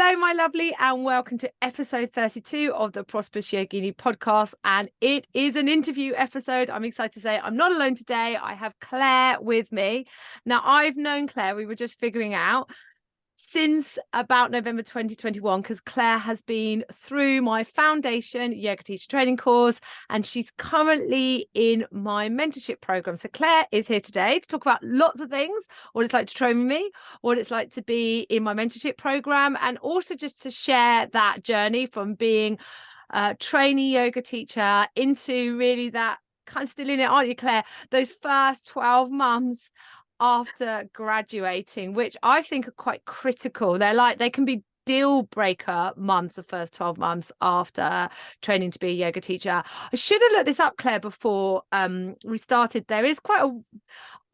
Hello, my lovely, and welcome to episode 32 of the Prosperous Yogini Podcast. And it is an interview episode. I'm excited to say I'm not alone today. I have Claire with me. Now, I've known Claire, we were just figuring out, since about November 2021, because Claire has been through my foundation yoga teacher training course, and she's currently in my mentorship program. So Claire is here today to talk about lots of things: what it's like to train with me, what it's like to be in my mentorship program, and also just to share that journey from being a trainee yoga teacher into really that kind of still in it, aren't you, Claire? Those first 12 months after graduating, which I think are quite critical. They can be deal breaker months, the first 12 months after training to be a yoga teacher. I should have looked this up, Claire, before we started. There is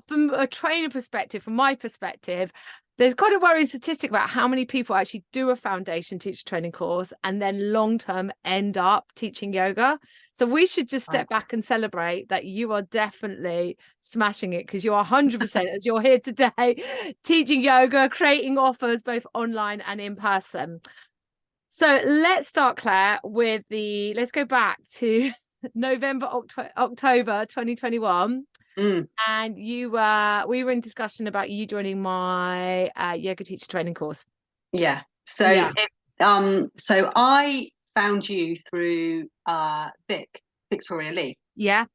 from a trainer perspective, from my perspective, there's quite a worrying statistic about how many people actually do a foundation teacher training course and then long term end up teaching yoga. So we should just step back and celebrate that you are definitely smashing it, because you are 100% as you're here today teaching yoga, creating offers both online and in person. So let's start, Claire, let's go back to November, October 2021. And we were in discussion about you joining my yoga teacher training course. Yeah. So so I found you through Victoria Lee. Yeah.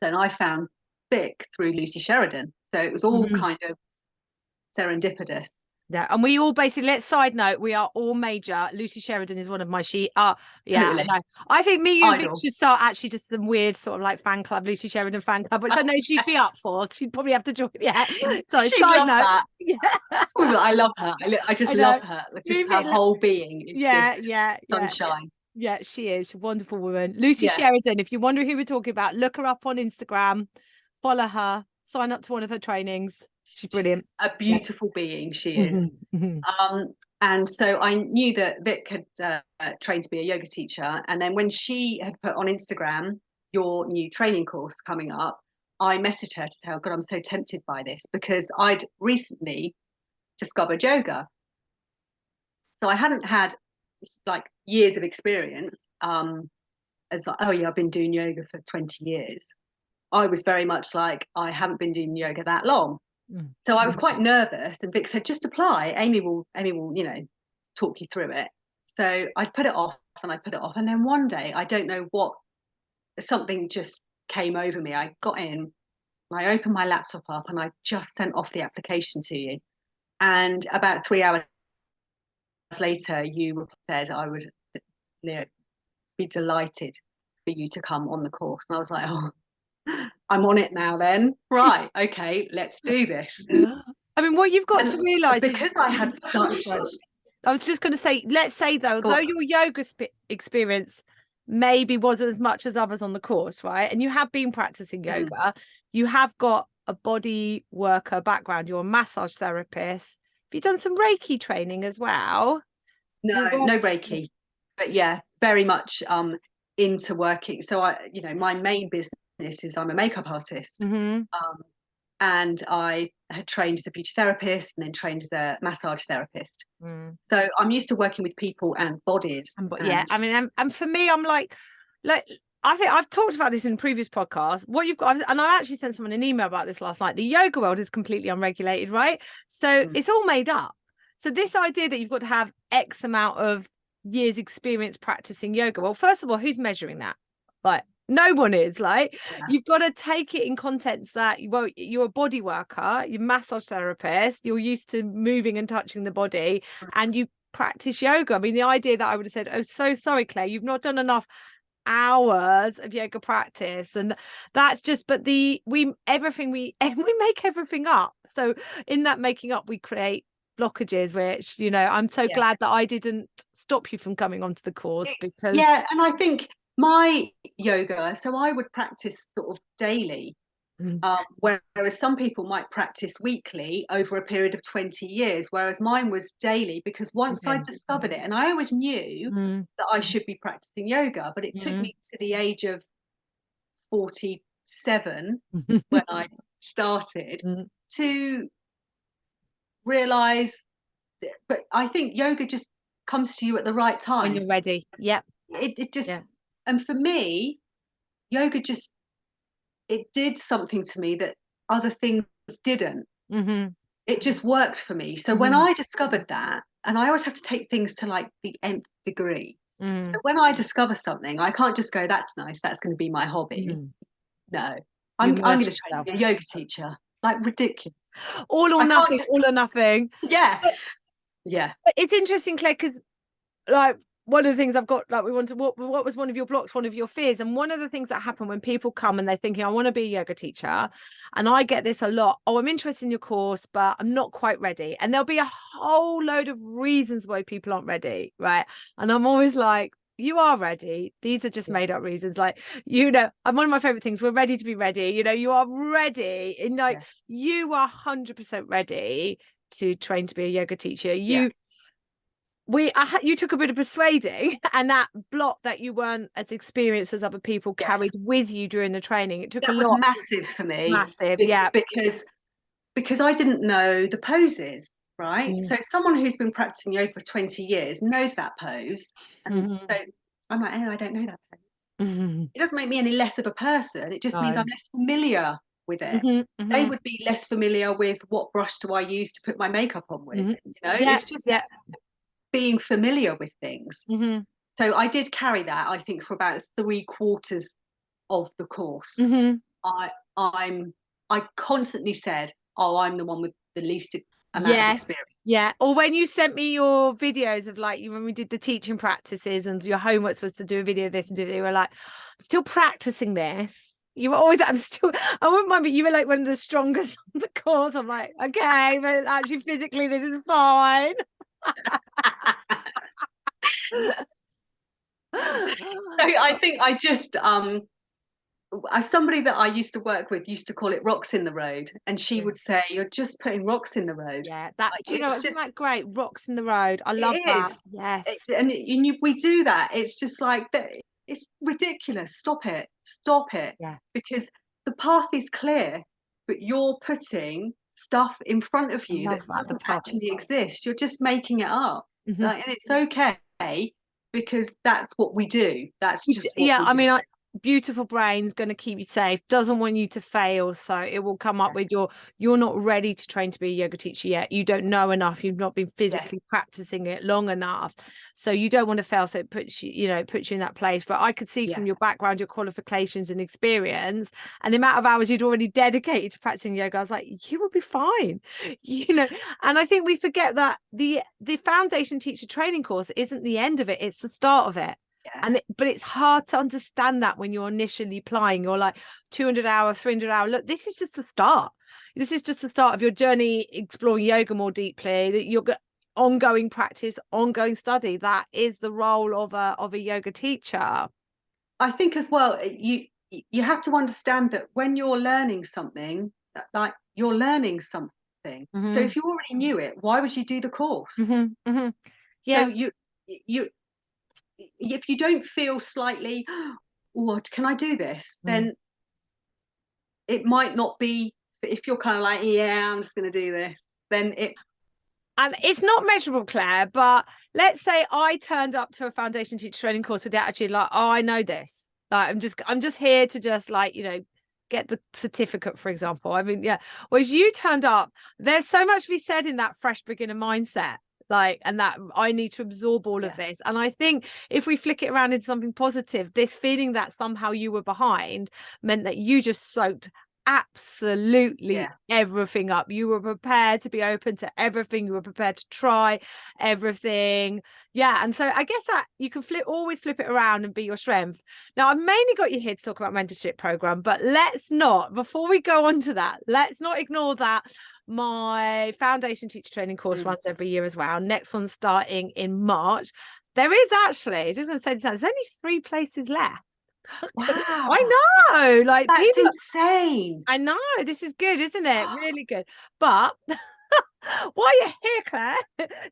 Then I found Vic through Lucy Sheridan. So it was all kind of serendipitous. Yeah, and we all basically, let's side note, we are all major. Lucy Sheridan is one of my Totally. No. I think me, you, and Vic Idol. should start actually just some weird sort of like fan club, Lucy Sheridan fan club, which I know she'd be up for. She'd probably have to join. Yeah. So she'd side love note. that. Yeah. I love her. I just love her. Just her whole being is just sunshine. Yeah, she is. She's a wonderful woman. Lucy Sheridan, if you wonder who we're talking about, look her up on Instagram, follow her, sign up to one of her trainings. She's brilliant. A beautiful being she is. And so I knew that Vic had trained to be a yoga teacher. And then when she had put on Instagram your new training course coming up, I messaged her to say, oh God, I'm so tempted by this, because I'd recently discovered yoga. So I hadn't had like years of experience as like, oh yeah, I've been doing yoga for 20 years. I was very much like, I haven't been doing yoga that long. So I was quite nervous, and Vic said, just apply. Amy will, talk you through it. So I put it off and I put it off. And then one day, I don't know what, something just came over me. I got in, I opened my laptop up, and I just sent off the application to you. And about 3 hours later, you said I would be delighted for you to come on the course. And I was like, oh, I'm on it now then. Right. Okay, let's do this. I mean, what you've got to realise, because I had such I was just going to say, let's say though, although your yoga experience maybe wasn't as much as others on the course, right? And you have been practicing yoga, you have got a body worker background, you're a massage therapist. Have you done some Reiki training as well? No Reiki, but yeah, very much into working. So my main business is I'm a makeup artist, and I had trained as a beauty therapist and then trained as a massage therapist. So I'm used to working with people and bodies. I mean, and for me, I'm like I think I've talked about this in previous podcasts. What you've got, and I actually sent someone an email about this last night. The yoga world is completely unregulated, right? So it's all made up. So this idea that you've got to have X amount of years experience practicing yoga, well, first of all, who's measuring that? Like, no one is. Like, you've got to take it in context that, well, you're a body worker, you're a massage therapist, you're used to moving and touching the body, and you practice yoga. I mean, the idea that I would have said, oh, so sorry, Claire, you've not done enough hours of yoga practice, and that's just, but we make everything up. So in that making up, we create blockages, which I'm so glad that I didn't stop you from coming onto the course, because and I think my yoga, so I would practice sort of daily, whereas some people might practice weekly over a period of 20 years, whereas mine was daily, because once I discovered it, and I always knew that I should be practicing yoga, but it took me to the age of 47 when I started to realize. But I think yoga just comes to you at the right time. When you're ready. Yep. It just, and for me, yoga just, it did something to me that other things didn't. It just worked for me. So when I discovered that, and I always have to take things to like the nth degree. So when I discover something, I can't just go, that's nice, that's going to be my hobby. No, I'm going to train to be a yoga teacher. Like, ridiculous. All or nothing, all or nothing. Yeah. Yeah. But it's interesting, Claire, because like one of the things I've got, like, we want to, what was one of your blocks, one of your fears? And one of the things that happen when people come and they're thinking, I want to be a yoga teacher, and I get this a lot, oh, I'm interested in your course, but I'm not quite ready. And there'll be a whole load of reasons why people aren't ready, right? And I'm always like, you are ready. These are just made up reasons. Like, you know, and one of my favorite things, we're ready to be ready. You know, you are ready. And like, you are 100% ready to train to be a yoga teacher. You took a bit of persuading, and that block that you weren't as experienced as other people carried with you during the training. It took that a was lot. Massive for me. Massive, because I didn't know the poses, right? So someone who's been practicing yoga for 20 years knows that pose, and so I'm like, oh, I don't know that pose. It doesn't make me any less of a person. It just means I'm less familiar with it. They would be less familiar with what brush do I use to put my makeup on with. You know, it's just being familiar with things. So I did carry that, I think, for about 3/4 of the course. I constantly said, oh, I'm the one with the least amount of experience. Or when you sent me your videos of like when we did the teaching practices and your homework was to do a video of this and do it, you were like, I'm still practicing this. You were always, I wouldn't mind, but you were like one of the strongest on the course. I'm like, okay, but actually physically this is fine. So I think I just somebody that I used to work with used to call it rocks in the road, and she would say, you're just putting rocks in the road. That, like, do you know, isn't that great? Rocks in the road. I love that. Yes. We do that. It's just like that. It's ridiculous. Stop it. Because the path is clear, but you're putting stuff in front of you that doesn't actually exist. You're just making it up. And it's okay, because that's what we do. That's just what we do. I mean, beautiful brain's going to keep you safe, doesn't want you to fail, so it will come up with you're not ready to train to be a yoga teacher yet, you don't know enough, you've not been physically practicing it long enough, so you don't want to fail, so it puts you in that place. But I could see from your background, your qualifications and experience, and the amount of hours you'd already dedicated to practicing yoga, I was like, you will be fine, and I think we forget that the foundation teacher training course isn't the end of it, it's the start of it. But it's hard to understand that when you're initially applying. You're like 200 hour, 300 hour. Look, this is just the start. This is just the start of your journey exploring yoga more deeply. That you're ongoing practice, ongoing study. That is the role of a yoga teacher. I think as well, you have to understand that when you're learning something, like you're learning something. So if you already knew it, why would you do the course? So you if you don't feel slightly, what can I do this, then it might not be. If you're kind of like, I'm just going to do this, then and it's not measurable, Claire, but let's say I turned up to a foundation teacher training course with the attitude like, oh, I know this, like I'm just here to just like, get the certificate, for example. I mean, whereas you turned up, there's so much to be said in that fresh beginner mindset, like, and that I need to absorb all of this. And I think if we flick it around into something positive, this feeling that somehow you were behind meant that you just soaked absolutely everything up. You were prepared to be open to everything, you were prepared to try everything. And so I guess that you can always flip it around and be your strength. Now, I've mainly got you here to talk about mentorship program, but let's not, before we go on to that, let's not ignore that my foundation teacher training course runs every year as well. Next one's starting in March. There is actually, just going to say this, there's only 3 places left. Wow, I know, like, that's insane. I know, this is good, isn't it? Really good. But while you're here, Claire,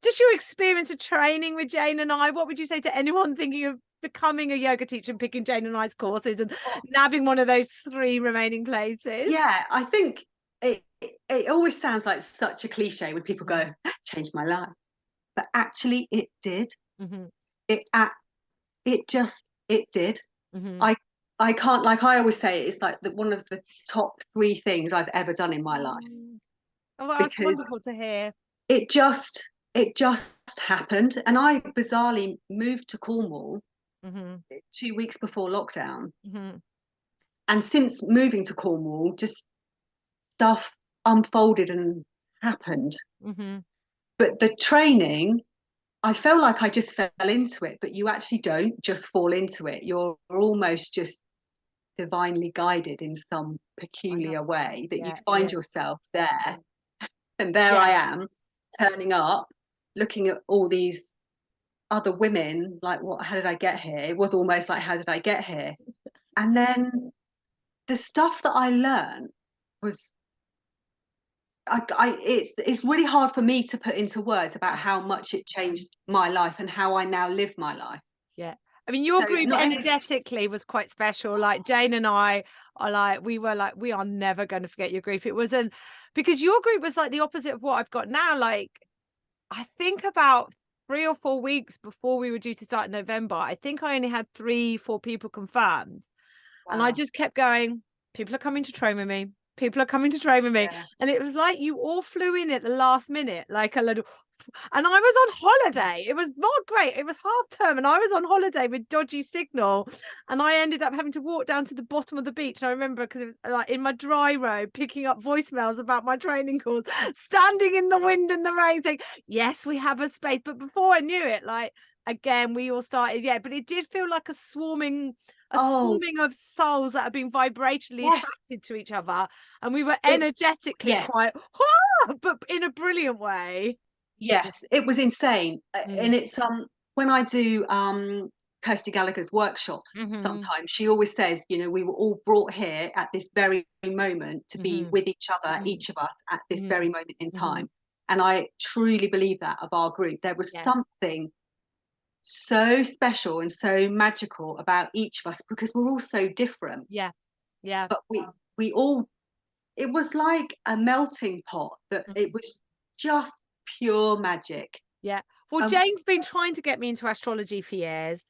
just your experience of training with Jane and I, what would you say to anyone thinking of becoming a yoga teacher and picking Jane and I's courses and nabbing one of those 3 remaining places? I think it always sounds like such a cliche when people go, changed my life. but actually it did. Mm-hmm. It did. Mm-hmm. I can't, like I always say, it's like one of the top 3 things I've ever done in my life, Oh, that's because wonderful to hear. it just happened. And I bizarrely moved to Cornwall 2 weeks before lockdown. And since moving to Cornwall, just stuff unfolded and happened. But the training, I felt like I just fell into it, but you actually don't just fall into it. You're almost just divinely guided in some peculiar way, that you find yourself there. And there I am, turning up, looking at all these other women, like, how did I get here? It was almost like, how did I get here? And then the stuff that I learned was, it's really hard for me to put into words about how much it changed my life and how I now live my life. Yeah. I mean, your group energetically was quite special. Like Jane and I are like, we are never going to forget your group. It wasn't, because your group was like the opposite of what I've got now. Like, I think about 3 or 4 weeks before we were due to start in November, I think I only had 3-4 people confirmed. Wow. And I just kept going, people are coming to train with me. People are coming to train with me. Yeah. And it was like you all flew in at the last minute, like a little. And I was on holiday. It was not great. It was half term and I was on holiday with dodgy signal. And I ended up having to walk down to the bottom of the beach. And I remember, because it was like in my dry robe, picking up voicemails about my training course, standing in the wind and the rain, saying, yes, we have a space. But before I knew it, like, again, we all started. Yeah, but it did feel like a swarming of souls that have been vibrationally attracted to each other, and we were energetically quite, but in a brilliant way. Yes, it was insane. And it's when I do Kirsty Gallagher's workshops, sometimes she always says, you know, we were all brought here at this very moment to be with each other, each of us at this very moment in time. And I truly believe that of our group. There was something so special and so magical about each of us, because we're all so different. But we all, it was like a melting pot, that it was just pure magic. Well, Jane's been trying to get me into astrology for years,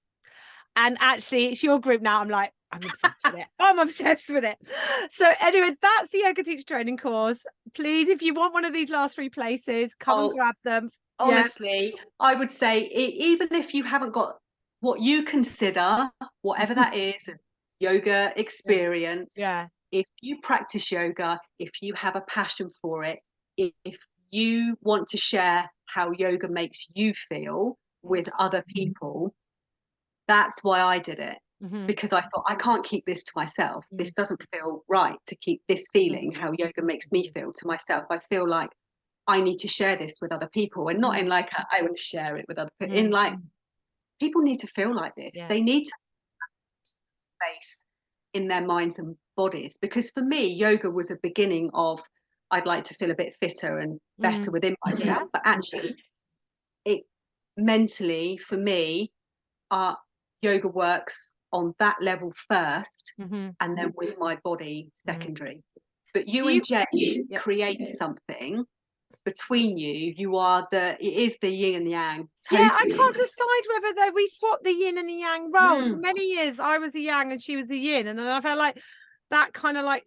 and actually it's your group now. I'm like, I'm obsessed with it. I'm obsessed with it. So anyway, that's the yoga teacher training course. Please, if you want one of these last 3 places, come and grab them. Honestly, I would say, even if you haven't got what you consider, whatever that is, yoga experience, if you practice yoga, if you have a passion for it, if you want to share how yoga makes you feel with other people, that's why I did it. Because I thought, I can't keep this to myself. This doesn't feel right to keep this feeling, how yoga makes me feel, to myself. I feel like I need to share this with other people, and not in like I want to share it with other people, in like, people need to feel like this. They need to space in their minds and bodies. Because for me, yoga was a beginning of, I'd like to feel a bit fitter and better within myself. But actually, it mentally, for me, yoga works on that level first, and then with my body secondary. But you and Jane create something between you. You are it is the yin and the yang. Totally. I can't decide whether we swap the yin and the yang roles. For many years I was the yang and she was the yin, and then I felt like that kind of like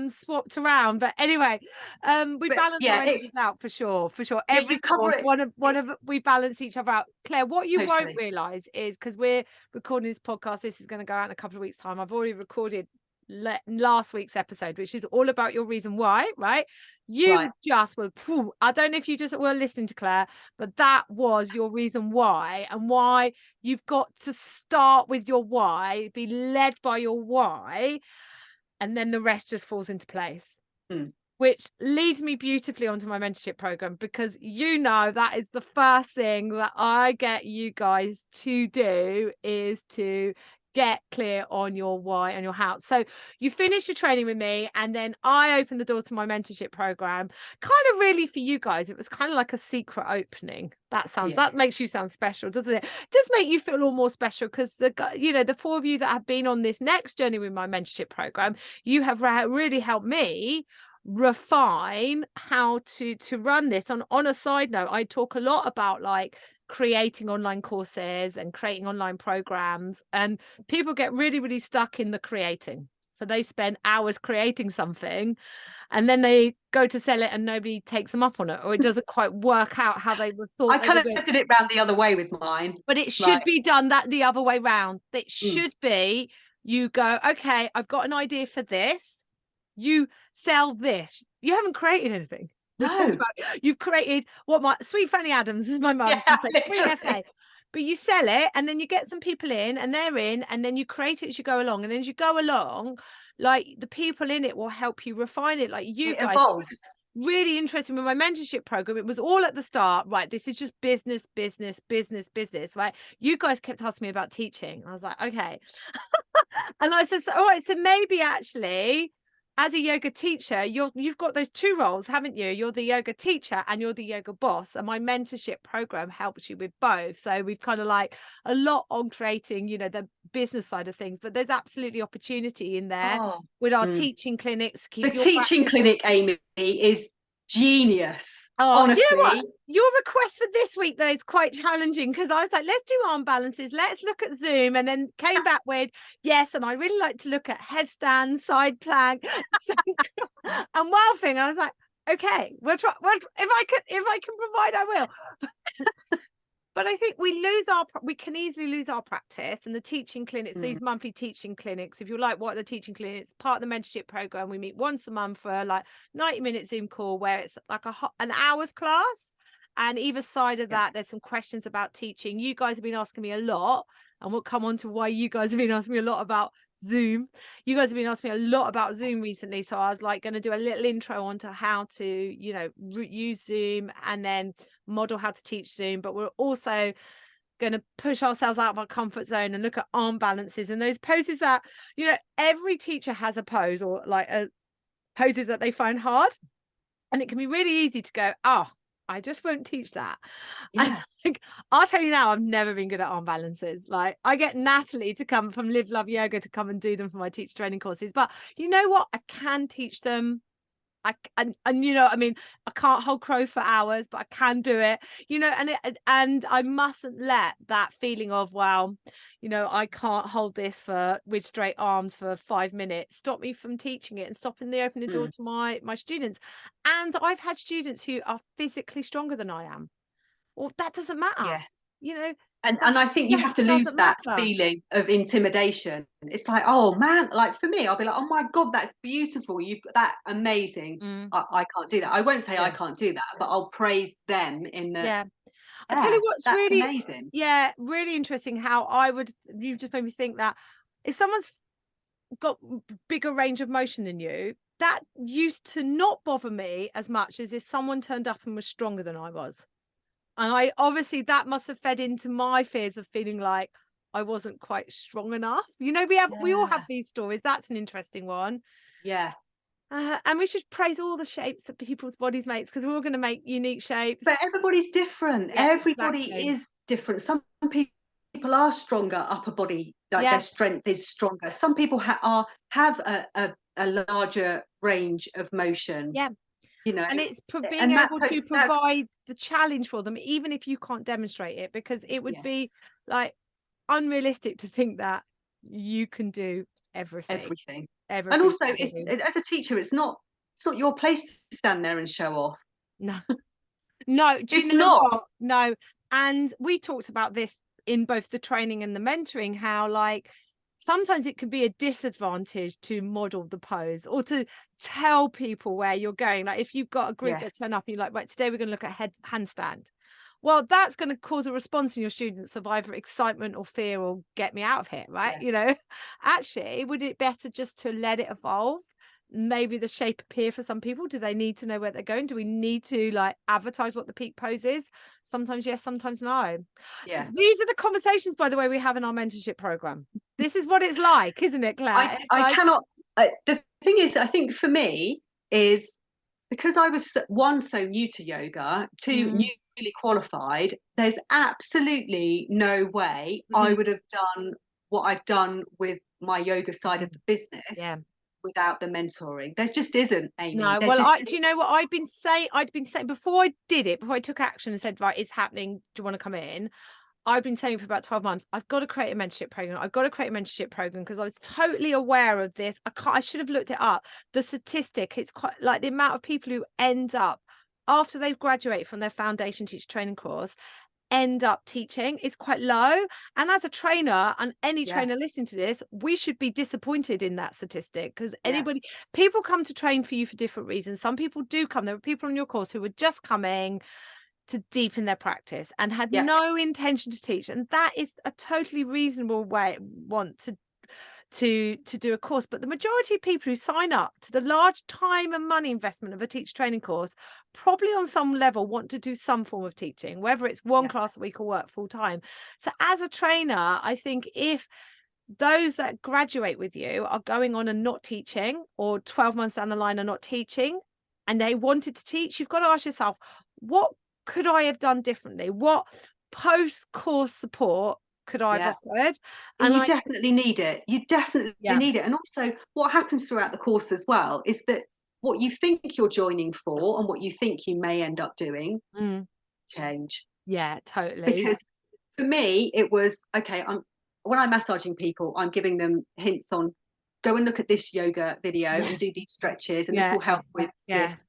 swapped around. But anyway, we balance our energies out for sure. Every course, we balance each other out. Claire, what you won't realize is, because we're recording this podcast, this is going to go out in a couple of weeks' time. I've already recorded last week's episode, which is all about your reason why, right? Just were, I don't know if you just were listening to Claire, but that was your reason why, and why you've got to start with your why, be led by your why, and then the rest just falls into place. Which leads me beautifully onto my mentorship program, because you know that is the first thing that I get you guys to do, is to get clear on your why and your how. So you finish your training with me, and then I open the door to my mentorship program. Kind of really for you guys, it was kind of like a secret opening. That makes you sound special, doesn't it? It does make you feel all more special, because the 4 of you that have been on this next journey with my mentorship program, you have really helped me refine how to run this. On a side note, I talk a lot about like creating online courses and creating online programs, and people get really, really stuck in the creating. So they spend hours creating something and then they go to sell it and nobody takes them up on it, or it doesn't quite work out how they were thought I they kind were of going. did it round the other way with mine. But it should be done that the other way round. It should be, you go, okay, I've got an idea for this. You sell this. You haven't created anything. We're talking about, you've created what my Sweet Fanny Adams is my mum. Yeah, Free cafe. But you sell it and then you get some people in and they're in, and then you create it as you go along. And as you go along, like the people in it will help you refine it. Like you it guys, evolves. really interesting with my mentorship program. It was all at the start, right? This is just business, business, business, business, right? You guys kept asking me about teaching. I was like, okay. And I said, so, all right, so maybe actually as a yoga teacher, you've got those two roles, haven't you? You're the yoga teacher and you're the yoga boss. And my mentorship program helps you with both. So we've kind of like a lot on creating, you know, the business side of things, but there's absolutely opportunity in there with our teaching clinics. The teaching clinic, Amy, is genius. Honestly. Do you know what? Your request for this week though is quite challenging, because I was like, let's do arm balances, let's look at Zoom, and then came back with yes, and I really like to look at headstand, side plank, and wild thing. I was like, okay, we'll try. Well, if I can provide, I will. But I think we can easily lose our practice, and the teaching clinics, these monthly teaching clinics, if you like, what are the teaching clinics? Part of the mentorship program, we meet once a month for like 90-minute Zoom call where it's like an hour's class. And either side of that, there's some questions about teaching. You guys have been asking me a lot, and we'll come on to why you guys have been asking me a lot about Zoom. You guys have been asking me a lot about Zoom recently. So I was like going to do a little intro onto how to, you know, use Zoom and then model how to teach Zoom. But we're also going to push ourselves out of our comfort zone and look at arm balances and those poses that, you know, every teacher has a pose or like a poses that they find hard. And it can be really easy to go, oh, I just won't teach that. Yeah. I'll tell you now, I've never been good at arm balances. Like I get Natalie to come from Live Love Yoga to come and do them for my teacher training courses. But you know what? I can teach them. And you know, I mean, I can't hold crow for hours, but I can do it, you know, and I mustn't let that feeling of, wow, you know, I can't hold this with straight arms for 5 minutes stop me from teaching it and stopping the opening door to my students. And I've had students who are physically stronger than I am. Well, that doesn't matter. Yes. You know, and I think you have to lose that feeling of intimidation. It's like, oh man, like for me, I'll be like, oh my God, that's beautiful. You've got that amazing. I can't do that. I won't say I can't do that, but I'll praise them in the. I tell you what's really amazing. Really interesting how you've just made me think that if someone's got bigger range of motion than you, that used to not bother me as much as if someone turned up and was stronger than I was. And I obviously that must have fed into my fears of feeling like I wasn't quite strong enough. You know, we all have these stories. That's an interesting one. Yeah. And we should praise all the shapes that people's bodies make, because we're all going to make unique shapes. But everybody's different. Yeah, everybody is different. Some people are stronger upper body, like their strength is stronger. Some people have a larger range of motion. Yeah. You know, and it's being able to provide the challenge for them, even if you can't demonstrate it, because it would be like unrealistic to think that you can do everything. And also, as a teacher, it's not your place to stand there and show off. No. Do you know what? No. And we talked about this in both the training and the mentoring, how like sometimes it can be a disadvantage to model the pose or to tell people where you're going. Like if you've got a group that turn up and you're like, right, today we're going to look at handstand. Well, that's going to cause a response in your students of either excitement or fear or get me out of here, right? You know, actually, would it better just to let it evolve? Maybe the shape appear for some people. Do they need to know where they're going? Do we need to like advertise what the peak pose is? Sometimes yes, sometimes no. Yeah. These are the conversations, by the way, we have in our mentorship program. This is what it's like, isn't it, Claire? I cannot. The thing is, I think for me is because I was so new to yoga, newly qualified. There's absolutely no way I would have done what I've done with my yoga side of the business without the mentoring. There just isn't, Amy. No, well, do you know what I'd been saying before I took action and said, right, it's happening, do you want to come in? I've been saying for about 12 months, I've got to create a mentorship program because I was totally aware of this. I should have looked it up. The statistic, it's quite like the amount of people who end up after they've graduated from their foundation teacher training course end up teaching, it's quite low. And as a trainer, and any trainer listening to this, we should be disappointed in that statistic, because people come to train for you for different reasons. Some people do come, there are people on your course who were just coming to deepen their practice and had no intention to teach, and that is a totally reasonable want to do a course. But the majority of people who sign up to the large time and money investment of a teacher training course probably on some level want to do some form of teaching, whether it's one class a week or work full time. So as a trainer, I think if those that graduate with you are going on and not teaching, or 12 months down the line are not teaching, and they wanted to teach, you've got to ask yourself, what could I have done differently? What post-course support could I have offered? And you definitely need it. You definitely need it. And also what happens throughout the course as well is that what you think you're joining for and what you think you may end up doing change. Yeah, totally. Because for me, it was, okay, when I'm massaging people, I'm giving them hints on, go and look at this yoga video and do these stretches, and this will help with this.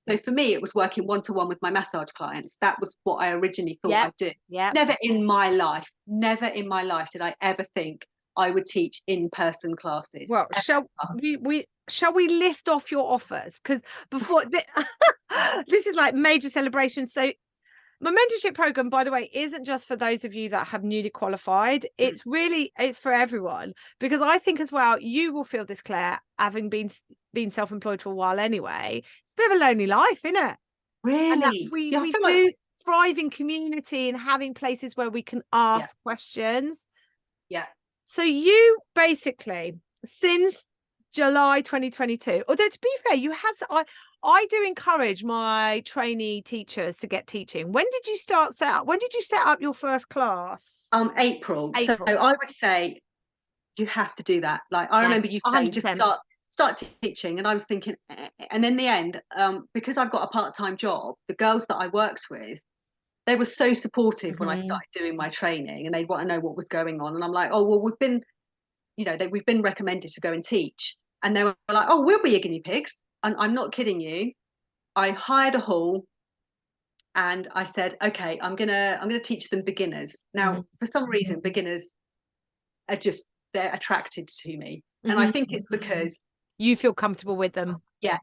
So for me, it was working one-to-one with my massage clients. That was what I originally thought I'd do. Never in my life did I ever think I would teach in-person classes. Well, shall we list off your offers? Because before this is like major celebration. So my mentorship program, by the way, isn't just for those of you that have newly qualified. It's for everyone, because I think as well, you will feel this, Claire, having been self-employed for a while anyway. It's a bit of a lonely life, isn't it? Really? And that we do thrive in community and having places where we can ask questions. Yeah. So you basically, since July 2022, although to be fair, you had, I do encourage my trainee teachers to get teaching. When did you when did you set up your first class? April. So I would say you have to do that. Like, I remember you saying 100%. Just start teaching, and I was thinking, and in the end, because I've got a part-time job, the girls that I worked with, they were so supportive when I started doing my training, and they want to know what was going on. And I'm like, oh, well, we've been recommended to go and teach. And they were like, oh, we'll be your guinea pigs. And I'm not kidding you. I hired a hall and I said, okay, I'm gonna teach them beginners. Now, for some reason, beginners are they're attracted to me. And I think it's because you feel comfortable with them. Yeah.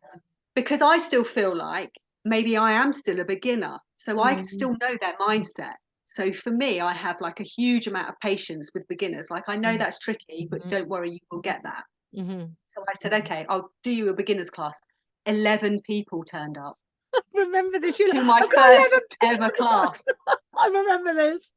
Because I still feel like maybe I am still a beginner. So I still know their mindset. So for me, I have like a huge amount of patience with beginners. Like, I know that's tricky, but don't worry, you will get that. So I said, okay, I'll do you a beginner's class. 11 people turned up. I remember this. To my first ever class. I remember this.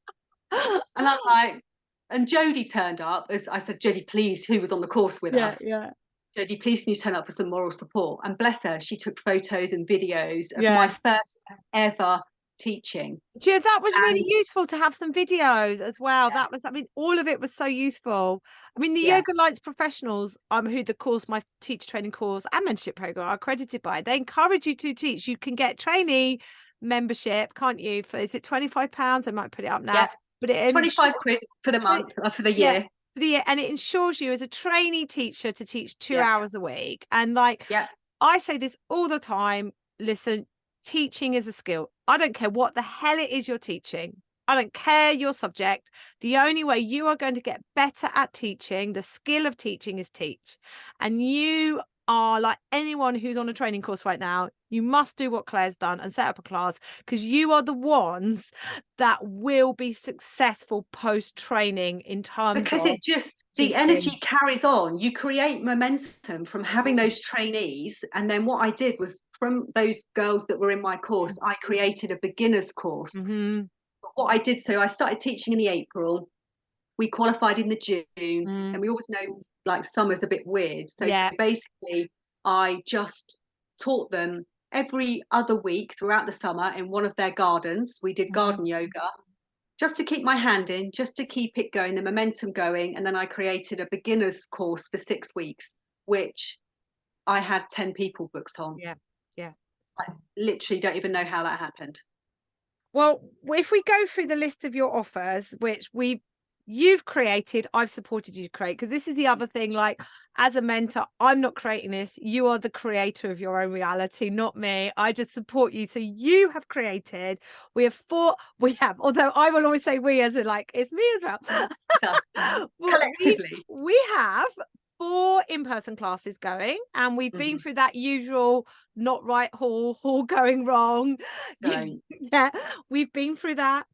And I'm like, and Jodie turned up. As I said, Jodie, please, who was on the course with us? Yeah. Jodie, please, can you turn up for some moral support? And bless her, she took photos and videos of my first ever teaching. That was really useful to have some videos as well. That was, all of it was so useful. The Yoga Alliance professionals, who the course, my teacher training course and mentorship program are accredited by, they encourage you to teach. You can get trainee membership, can't you? Is it £25? I might put it up now. But it 25 quid for the month, for the year. For the year, and it ensures you as a trainee teacher to teach 2 hours a week. And I say this all the time, listen, teaching is a skill. I don't care what the hell it is you're teaching. I don't care your subject. The only way you are going to get better at teaching, the skill of teaching, is teach. And you are like anyone who's on a training course right now, you must do what Claire's done and set up a class, because you are the ones that will be successful post-training in terms because of the energy carries on. You create momentum from having those trainees. And then what I did was, from those girls that were in my course, I created a beginner's course. What I did, so I started teaching in the April, we qualified in the June, and we always know like summer's a bit weird. So basically I just taught them every other week throughout the summer in one of their gardens. We did garden yoga just to keep my hand in, just to keep it going, the momentum going. And then I created a beginner's course for 6 weeks, which I had 10 people booked on. Yeah. I literally don't even know how that happened. Well, if we go through the list of your offers, which you've created, I've supported you to create, because this is the other thing, like, as a mentor, I'm not creating this. You are the creator of your own reality, not me. I just support you. So you have created, although I will always say we, as in like, it's me as well. Collectively. We have 4 in-person classes going, and we've been through that usual not right hall going wrong. Yeah, we've been through that.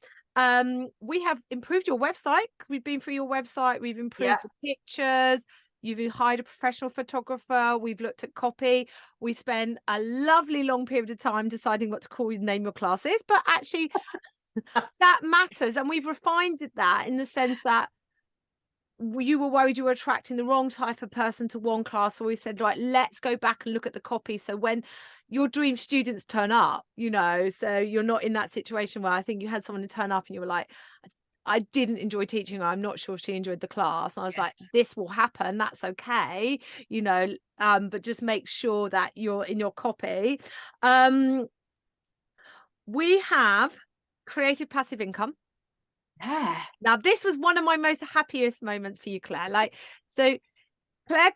We have improved your website. We've been through your website. We've improved the pictures. You've hired a professional photographer. We've looked at copy. We spent a lovely long period of time deciding what to name your classes, but actually that matters. And we've refined that in the sense that you were worried you were attracting the wrong type of person to one class. So we said, right, let's go back and look at the copy. So when your dream students turn up, so you're not in that situation where I think you had someone to turn up and you were like, I didn't enjoy teaching her. I'm not sure she enjoyed the class. And I was like, this will happen. That's okay. But just make sure that you're in your copy. We have created passive income. Yeah. Now, this was one of my most happiest moments for you, Claire. Like, so Claire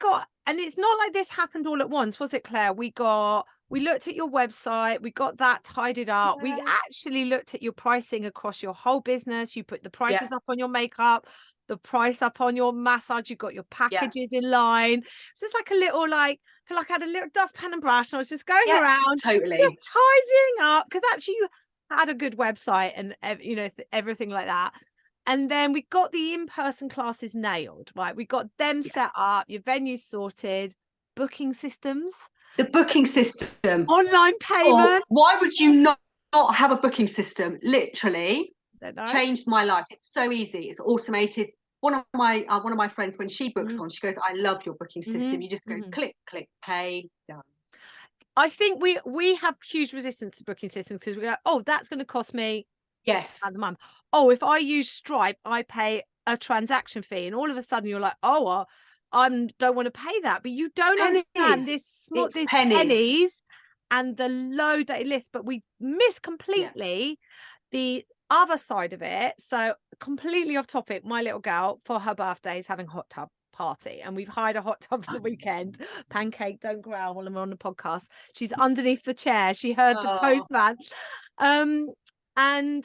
and it's not like this happened all at once, was it, Claire? We looked at your website, we got that tidied up. We actually looked at your pricing across your whole business. You put the prices up on your makeup, the price up on your massage, you got your packages in line. So it's like a little, I feel like I had a little dustpan and brush, and I was just going around, just tidying up, because actually you had a good website and everything like that. And then we got the in-person classes nailed, right? We got them set up, your venue sorted, booking systems. The booking system. Online payment. Why would you not have a booking system? Literally changed my life. It's so easy. It's automated. One of my friends, when she books on, she goes, I love your booking system. You just go click, pay, done. I think we have huge resistance to booking systems because we go, oh, that's going to cost me at the month. Oh, if I use Stripe, I pay a transaction fee, and all of a sudden you're like, oh, I don't want to pay that. But you don't understand this pennies and the load that it lifts. But we miss completely the other side of it. So completely off topic, my little girl for her birthday is having a hot tub party, and we've hired a hot tub for the weekend. Pancake, don't growl while I'm on the podcast. She's underneath the chair. She heard the postman. And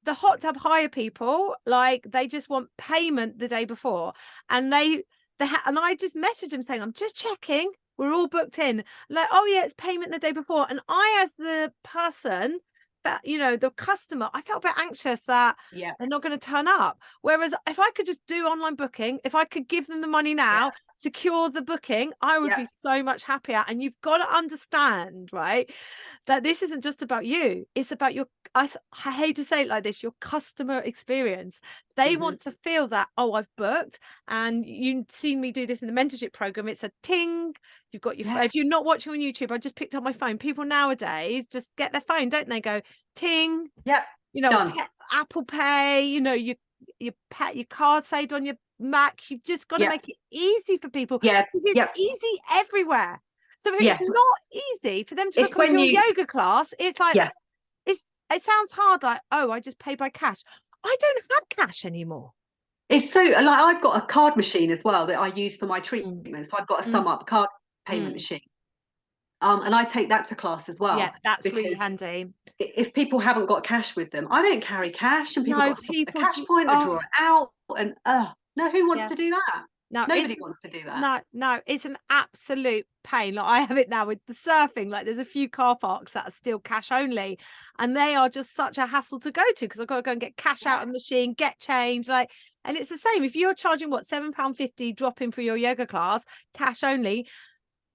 the hot tub hire people, like, they just want payment the day before, and and I just messaged them saying, I'm just checking, we're all booked in. Like, oh yeah, it's payment the day before. And I, as the person that, the customer, I felt a bit anxious that they're not going to turn up. Whereas if I could just do online booking, if I could give them the money now, secure the booking, I would be so much happier. And you've got to understand, right, that this isn't just about you. It's about I hate to say it like this, your customer experience. They want to feel that, oh, I've booked. And you've seen me do this in the mentorship program. It's a ting. You've got your if you're not watching on YouTube, I just picked up my phone. People nowadays just get their phone, don't they? Go ting. Apple Pay, your card saved on your Mac. You've just got to make it easy for people. It's easy everywhere. So if it's not easy for them to book onto your yoga class, it's like it sounds hard, like, oh, I just pay by cash. I don't have cash anymore. It's so, like, I've got a card machine as well that I use for my treatment. So I've got a sum up card payment machine. And I take that to class as well. Yeah, that's really handy. If people haven't got cash with them, I don't carry cash, and people got to stop at the cash point and draw it out. And no, who wants to do that? No, nobody wants to do that. No, it's an absolute pain. Like, I have it now with the surfing. Like, there's a few car parks that are still cash only, and they are just such a hassle to go to, because I've got to go and get cash out of the machine, get change. Like, and it's the same if you're charging £7.50 drop in for your yoga class, cash only.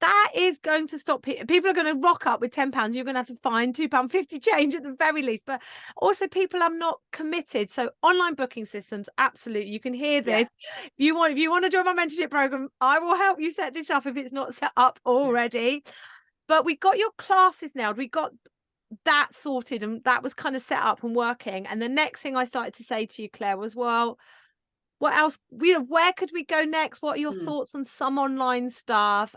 That is going to stop people are going to rock up with £10. You're going to have to find £2.50 change at the very least. But also, people are not committed. So online booking systems, absolutely. You can hear this. If you want to join my mentorship program, I will help you set this up if it's not set up already. But we got your classes nailed. We got that sorted, and that was kind of set up and working. And the next thing I started to say to you, Claire, was, well, what else? Where could we go next? What are your thoughts on some online stuff?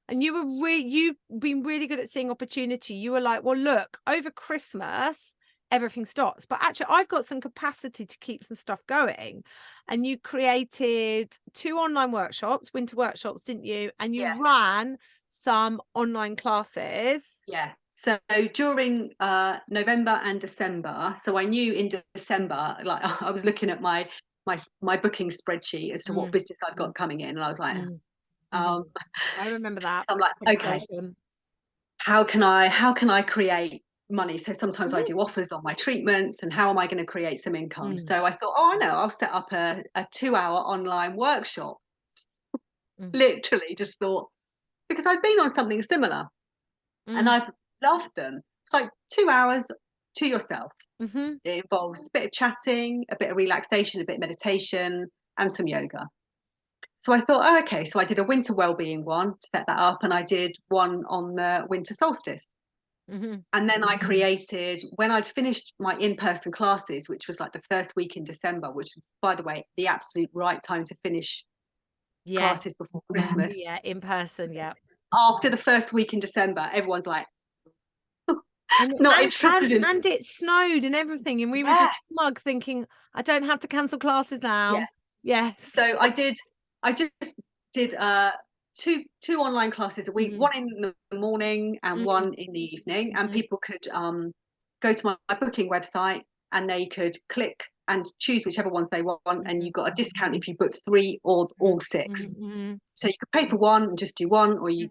And you've been really good at seeing opportunity. You were like, well, look, over Christmas, everything stops. But actually, I've got some capacity to keep some stuff going. And you created 2 online workshops, winter workshops, didn't you? And you ran some online classes. Yeah. So during November and December, so I knew in December, like I was looking at my booking spreadsheet as to what business I've got coming in, and I was like, I remember that. I'm like, okay, how can I create money? So sometimes I do offers on my treatments, and how am I going to create some income? So I thought, oh, I know, I'll set up a 2-hour online workshop. Literally just thought, because I've been on something similar and I've loved them. It's like 2 hours to yourself. It involves a bit of chatting, a bit of relaxation, a bit of meditation, and some yoga. So I thought, oh, okay. So I did a winter wellbeing one, set that up, and I did one on the winter solstice. And then I created, when I'd finished my in-person classes, which was like the first week in December, which was, by the way, the absolute right time to finish classes before Christmas. Yeah, in person, yeah. After the first week in December, everyone's like, not interested in. And it snowed and everything, and we were just smug, thinking, I don't have to cancel classes now. So I just did two online classes a week, one in the morning and one in the evening, and people could go to my booking website and they could click and choose whichever ones they want, and you got a discount if you booked 3 or all 6. So you could pay for one and just do one, or you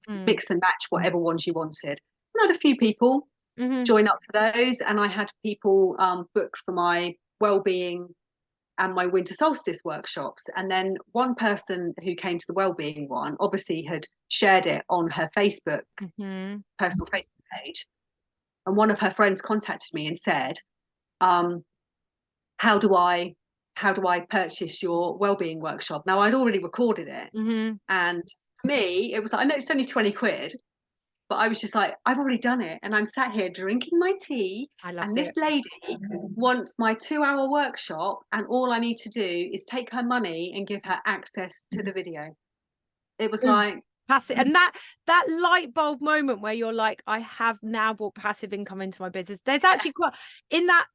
mix and match whatever ones you wanted. And I had a few people join up for those, and I had people book for my wellbeing and my winter solstice workshops. And then one person who came to the wellbeing one obviously had shared it on her Facebook, personal Facebook page. And one of her friends contacted me and said, how do I purchase your wellbeing workshop? Now I'd already recorded it. And for me, it was like, I know it's only 20 quid, but I was just like, I've already done it. And I'm sat here drinking my tea. And this lady wants my 2-hour workshop. And all I need to do is take her money and give her access to the video. It was like passive. And that light bulb moment where you're like, I have now brought passive income into my business. There's actually quite, in that,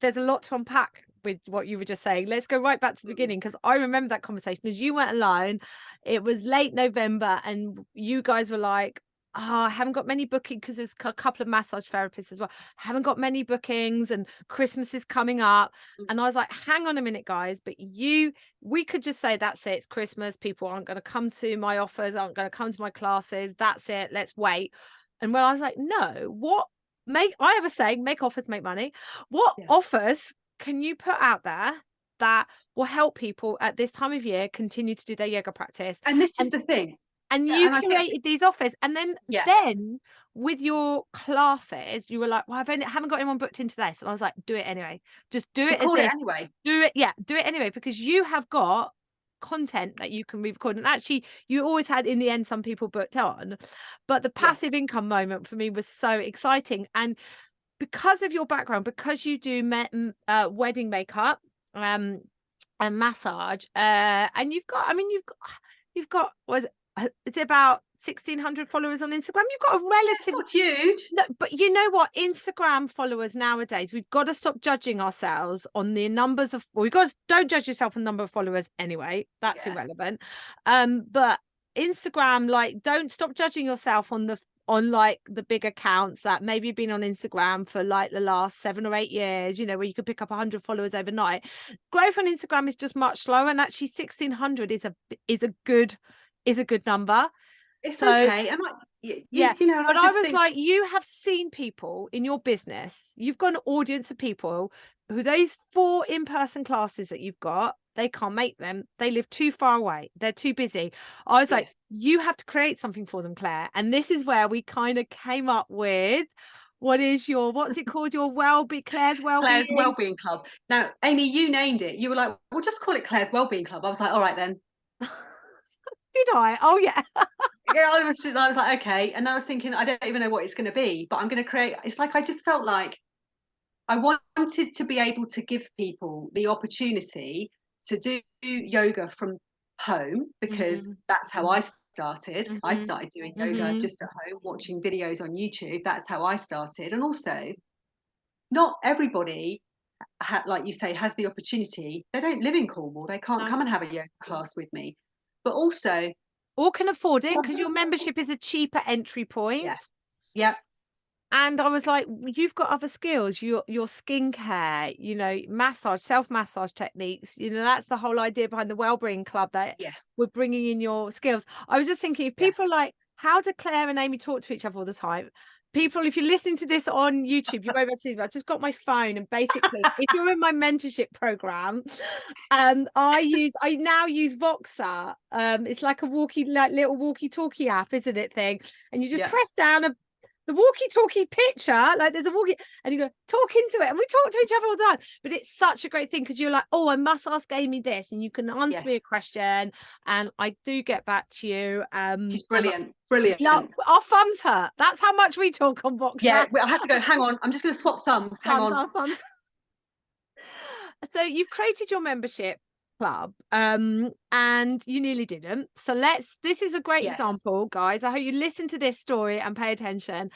there's a lot to unpack with what you were just saying. Let's go right back to the beginning, because I remember that conversation, because you weren't alone. It was late November and you guys were like, I haven't got many bookings, because there's a couple of massage therapists as well. I haven't got many bookings and Christmas is coming up. And I was like, hang on a minute, guys, but we could just say, that's it, it's Christmas. People aren't going to come to my offers, aren't going to come to my classes. That's it. Let's wait. And when I was like, no, I have a saying, make offers, make money. What offers can you put out there that will help people at this time of year continue to do their yoga practice? And this is the thing. And you created these offers, and then with your classes, you were like, well, haven't got anyone booked into this. And I was like, do it anyway. Just do it. Record it anyway. Do it anyway, because you have got content that you can re-record. And actually, you always had, in the end, some people booked on. But the passive income moment for me was so exciting. And because of your background, because you do wedding makeup and massage, and you've got it's about 1,600 followers on Instagram. You've got a relative, not huge. No, but you know what? Instagram followers nowadays, we've got to stop judging ourselves on the numbers of. Well, don't judge yourself on the number of followers anyway. That's irrelevant. But Instagram, like, don't stop judging yourself on like the big accounts that maybe have been on Instagram for like the last 7 or 8 years, where you could pick up 100 followers overnight. Growth on Instagram is just much slower, and actually 1,600 is a good number. It's okay. And but I was like, you have seen people in your business, you've got an audience of people who, those 4 in-person classes that you've got, they can't make them. They live too far away. They're too busy. I was like, you have to create something for them, Claire. And this is where we kind of came up with, what's it called? Claire's Wellbeing Club. Now, Amy, you named it. You were like, we'll just call it Claire's Wellbeing Club. I was like, all right then. Did I? Oh yeah. I was like, okay. And I was thinking, I don't even know what it's going to be, but I'm going to create. It's like, I just felt like I wanted to be able to give people the opportunity to do yoga from home, because that's how I started. I started doing yoga just at home, watching videos on YouTube. That's how I started. And also, not everybody, like you say, has the opportunity. They don't live in Cornwall. They can't come and have a yoga class with me. But also, or can afford it, because your membership is a cheaper entry point. Yeah. And I was like, you've got other skills, your skincare, you know, massage, self-massage techniques. You know, that's the whole idea behind the Wellbeing Club, that we're bringing in your skills. I was just thinking, if people are like, how do Claire and Amy talk to each other all the time? People, if you're listening to this on YouTube, you won't be able to see it. I just got my phone, and basically, if you're in my mentorship program, I now use Voxer. It's like a little walkie-talkie app, isn't it, thing? And you just press down the walkie-talkie picture, like there's a walkie, and you go talk into it, and we talk to each other all the time. But it's such a great thing, because you're like, oh, I must ask Amy this, and you can answer me a question, and I do get back to you. She's brilliant. Our thumbs hurt. That's how much we talk on Voxer. Yeah, I have to go. Hang on, I'm just going to swap thumbs. Hang on. Our thumbs. So you've created your membership club, and you nearly didn't. So this is a great example, guys. I hope you listen to this story and pay attention.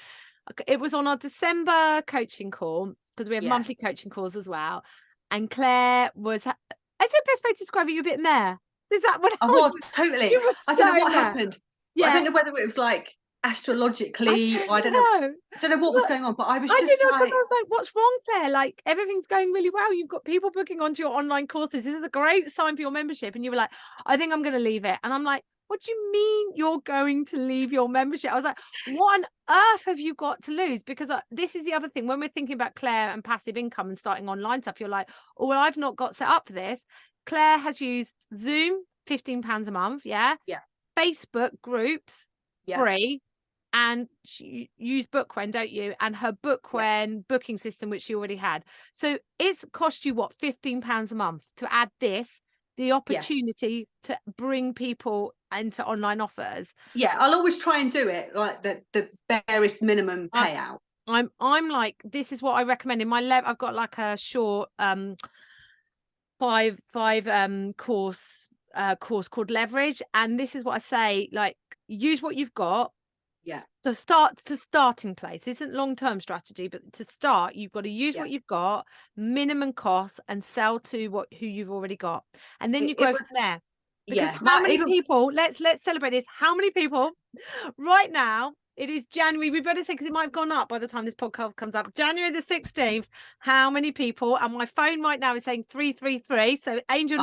It was on our December coaching call, because we have monthly coaching calls as well. And Claire was, is the best way to describe it? You're a bit meh. Is that what I was? Totally. I don't know what happened. I don't know whether it was like astrologically, I don't know what was going on, but I was just because I was like, what's wrong, Claire? Like, everything's going really well. You've got people booking onto your online courses. This is a great sign for your membership. And you were like, I think I'm going to leave it. And I'm like, what do you mean you're going to leave your membership? I was like, what on earth have you got to lose? Because this is the other thing. When we're thinking about Claire and passive income and starting online stuff, you're like, oh, well, I've not got set up for this. Claire has used Zoom, £15 a month. Yeah. Facebook groups, free. And you use Bookwhen, don't you? And her Bookwhen booking system, which she already had. So it's cost you what, £15 a month to add the opportunity to bring people into online offers. I'll always try and do it like the barest minimum payout. I'm like, this is what I recommend in my I've got like a short five course called Leverage, and this is what I say, like, use what you've got. To starting place. Isn't long-term strategy, but to start, you've got to use what you've got, minimum cost, and sell to who you've already got, and then you go from there. Because how many people? Let's celebrate this. How many people right now? It is January. We better say, because it might have gone up by the time this podcast comes up. January the 16th. How many people? And my phone right now is saying 333. So angel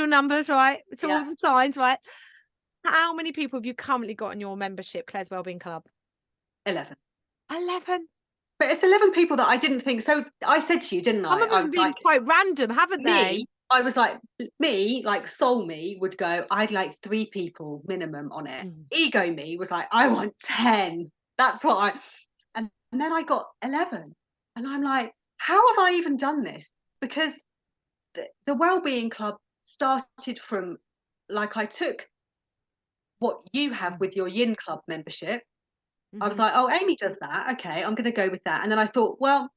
numbers, right? It's all the signs, right? How many people have you currently got in your membership, Claire's Wellbeing Club? 11. 11. But it's 11 people that I didn't think. So I said to you, didn't I? Some of them have been quite random, haven't they? I was like, soul me would go, I'd like 3 people minimum on it. Ego me was like, I want 10. That's what and then I got 11. And I'm like, how have I even done this? Because the Wellbeing Club started from, like, I took what you have with your Yin Club membership. I was like, oh, Amy does that. Okay, I'm going to go with that. And then I thought, well,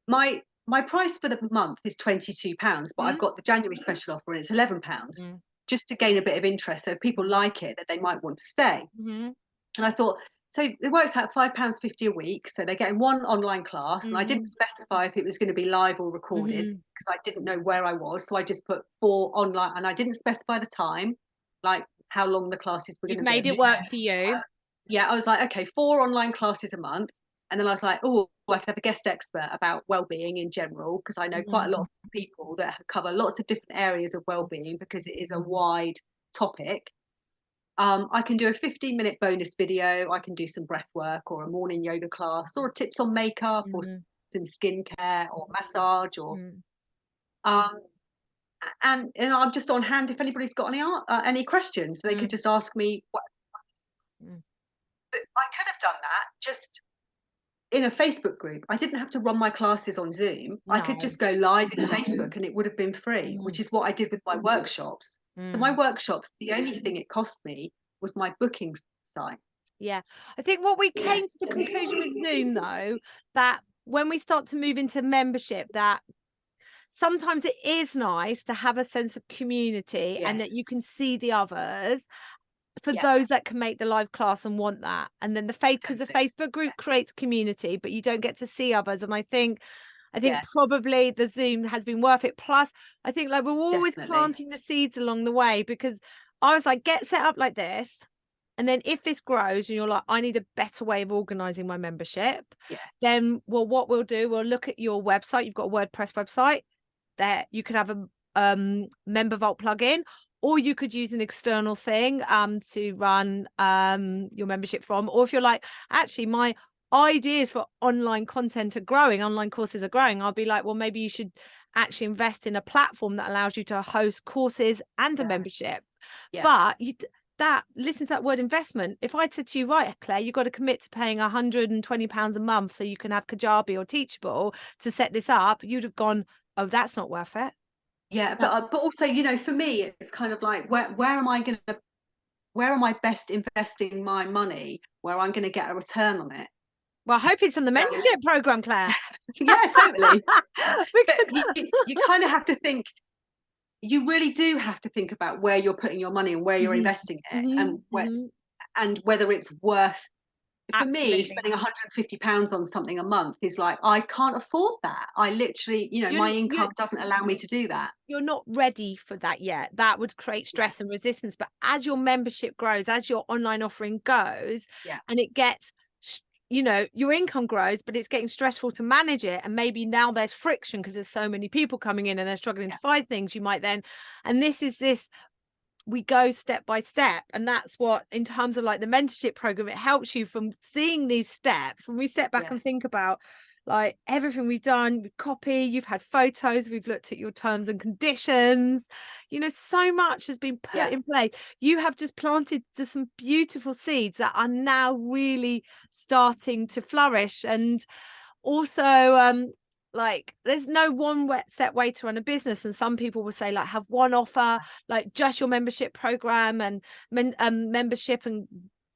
my price for the month is £22, but I've got the January special offer and it's £11, just to gain a bit of interest. So if people like it, that they might want to stay. And I thought, so it works out £5.50 a week. So they're getting 1 online class, and I didn't specify if it was going to be live or recorded, because I didn't know where I was. So I just put 4 online, and I didn't specify the time, like how long the classes were going to be. You've made it work for you. I was like, okay, 4 online classes a month. And then I was like, oh, I could have a guest expert about well-being in general, because I know quite a lot of people that cover lots of different areas of well-being, because it is a wide topic. I can do a 15-minute bonus video. I can do some breath work, or a morning yoga class, or tips on makeup, or some skincare, or massage, or and I'm just on hand if anybody's got any questions. They could just ask me. But I could have done that just in a Facebook group. I didn't have to run my classes on Zoom. I could just go live in Facebook, and it would have been free, which is what I did with my workshops. So my workshops, the only thing it cost me was my booking site. I think what we came to the conclusion with Zoom, though, that when we start to move into membership, that sometimes it is nice to have a sense of community, and that you can see the others. for those that can make the live class and want that. And then because the Facebook group creates community, but you don't get to see others. And I think probably the Zoom has been worth it. Plus, I think like we're always planting the seeds along the way, because I was like, get set up like this. And then if this grows and you're like, I need a better way of organizing my membership, then what we'll do, we'll look at your website. You've got a WordPress website there. You could have a Member Vault plugin, or you could use an external thing to run your membership from. Or if you're like, actually, my ideas for online content are growing, online courses are growing, I'll be like, well, maybe you should actually invest in a platform that allows you to host courses and a membership. But listen to that word investment. If I'd said to you, right, Claire, you've got to commit to paying £120 a month so you can have Kajabi or Teachable to set this up, you'd have gone, oh, that's not worth it. But also, you know, for me, it's kind of like, where am I best investing my money where I'm going to get a return on it? Well, I hope it's on the mentorship program, Claire. Yeah, totally. But you kind of have to think, you really do have to think about where you're putting your money and where you're investing it, and whether it's worth. For me, spending £150 on something a month is like, I can't afford that. I literally, you know, my income doesn't allow me to do that. You're not ready for that yet. That would create stress and resistance. But as your membership grows, as your online offering goes, and it gets, you know, your income grows, but it's getting stressful to manage it. And maybe now there's friction because there's so many people coming in and they're struggling to find things. You might then, and we go step by step. And that's what, in terms of like the mentorship program, it helps you from seeing these steps. When we step back and think about like everything we've done, we copy, you've had photos, we've looked at your terms and conditions, you know, so much has been put in place. You have just planted just some beautiful seeds that are now really starting to flourish. And also, like there's no one set way to run a business, and some people will say like have one offer, like just your membership program and membership, and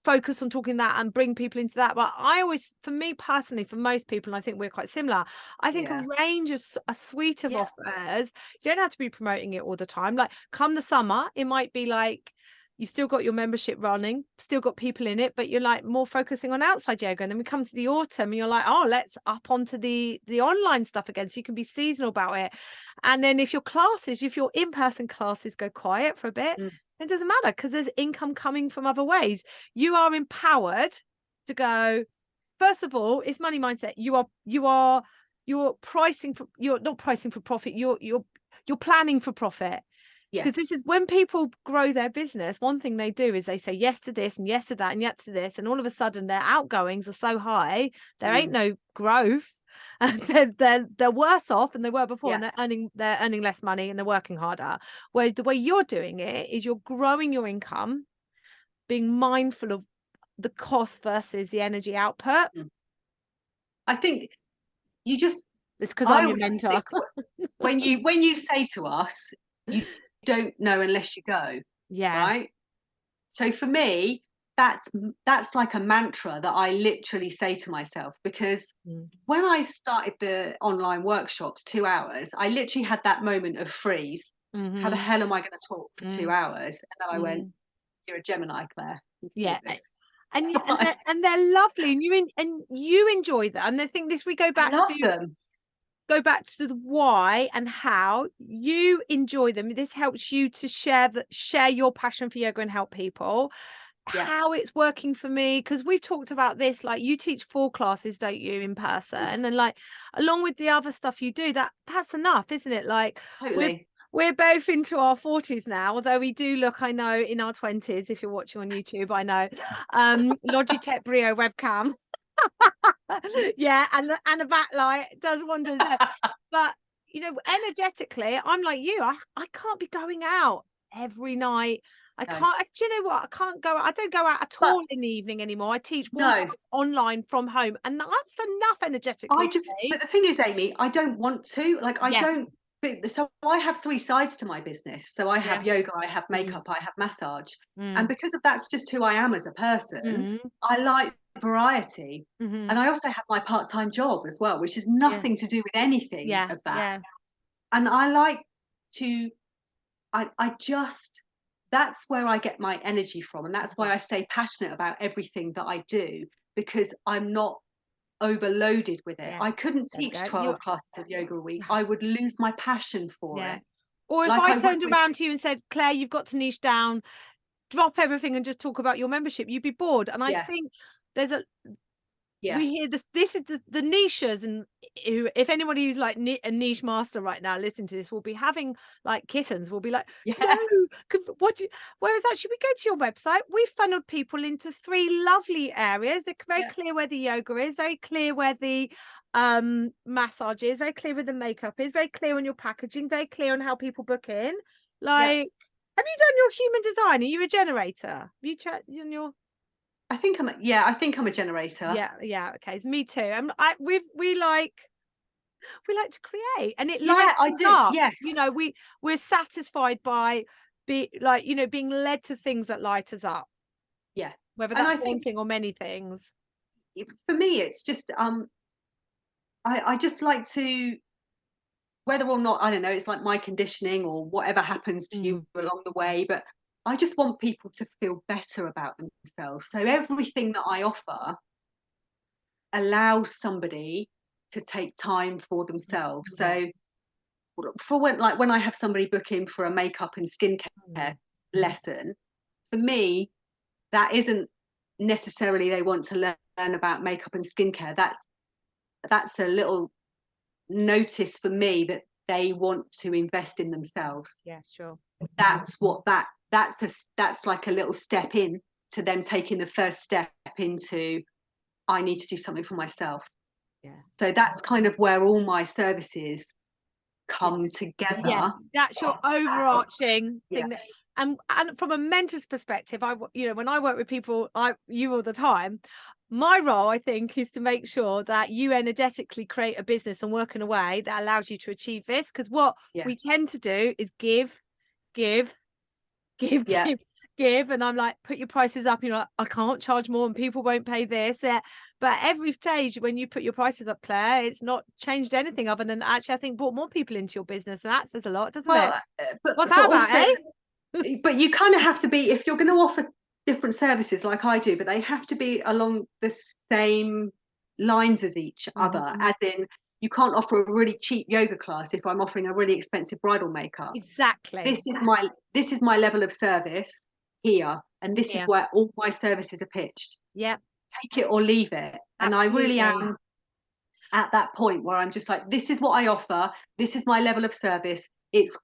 focus on talking that and bring people into that. But I always, for me personally, for most people, and I think we're quite similar, I think a range of a suite of offers, you don't have to be promoting it all the time. Like come the summer, it might be like you still got your membership running, still got people in it, but you're like more focusing on outside yoga. And then we come to the autumn and you're like, oh, let's up onto the online stuff again. So you can be seasonal about it. And then if your in-person classes go quiet for a bit, it doesn't matter, because there's income coming from other ways. You are empowered to go, first of all, it's money mindset. You're pricing for, you're not pricing for profit. You're planning for profit. Because this is when people grow their business, one thing they do is they say yes to this and yes to that and yes to this, and all of a sudden their outgoings are so high there ain't no growth, and they're worse off than they were before, and they're earning less money and they're working harder. Where the way you're doing it is you're growing your income, being mindful of the cost versus the energy output. I think it's because I'm your mentor. when you say to us, you don't know unless you go, right? So for me, that's like a mantra that I literally say to myself, because when I started the online workshops, 2 hours, I literally had that moment of freeze. How the hell am I going to talk for 2 hours? And then I went, you're a Gemini, Claire. And they're lovely, and you enjoy them. And I think we go back to the why and how you enjoy them. This helps you to share your passion for yoga and help people. How it's working for me, because we've talked about this, like you teach 4 classes, don't you, in person, and like along with the other stuff you do, that's enough, isn't it? Like we're both into our 40s now, although we do look, I know, in our 20s. If you're watching on YouTube, I know, Logitech Brio webcam. and a backlight does wonders there. But you know, energetically, I'm like you. I can't be going out every night. I can't. Do you know what? I can't go out. I don't go out at all in the evening anymore. I teach one class online from home, and that's enough energetically. But the thing is, Amy, I don't want to. Like, I don't. So I have 3 sides to my business. So I have yoga, I have makeup, I have massage, and because of that's just who I am as a person. I like variety, and I also have my part-time job as well, which has nothing to do with anything of that. And I like to. I just that's where I get my energy from, and that's why I stay passionate about everything that I do, because I'm not overloaded with it. I couldn't teach 12 classes of yoga a week. I would lose my passion for it. Or if I turned around to you and said, Claire, you've got to niche down, drop everything and just talk about your membership, you'd be bored. And I think there's we hear this is the niches, and if anybody who's like a niche master right now listening to this will be having like kittens, will be like, no, whereas actually we go to your website, we've funneled people into 3 lovely areas. They're very clear where the yoga is, very clear where the massage is, very clear where the makeup is, very clear on your packaging, very clear on how people book in. Like, have you done your human design? Are you a generator? Have you checked on your... I think I'm a generator. Yeah. Okay, it's me too. We like to create, and it lights us up. Yes, you know, we're satisfied by being led to things that light us up. Yeah, whether that's one thing or many things. For me, it's just I just like to, whether or not, I don't know, it's like my conditioning or whatever happens to you along the way, but I just want people to feel better about themselves. So everything that I offer allows somebody to take time for themselves. So for when I have somebody book in for a makeup and skincare lesson, for me, that isn't necessarily they want to learn about makeup and skincare. That's a little notice for me that they want to invest in themselves. Yeah, sure. That's like a little step in to them taking the first step into, I need to do something for myself. Yeah. So that's kind of where all my services come together. Yeah, that's your overarching thing. And from a mentor's perspective, when I work with people, you all the time, my role, I think, is to make sure that you energetically create a business and work in a way that allows you to achieve this. Because what we tend to do is give. And I'm like, put your prices up. You're like, I can't charge more and people won't pay this. But every stage when you put your prices up, Claire, it's not changed anything other than actually, I think, brought more people into your business. And that says a lot, doesn't it? What's that about, eh? But you kind of have to be, if you're going to offer different services like I do, but they have to be along the same lines as each other, as in, you can't offer a really cheap yoga class if I'm offering a really expensive bridal makeup. Exactly. This is my level of service here, and this is where all my services are pitched. Yep. Take it or leave it. And Absolutely. I really am at that point where I'm just like, this is what I offer. This is my level of service. It's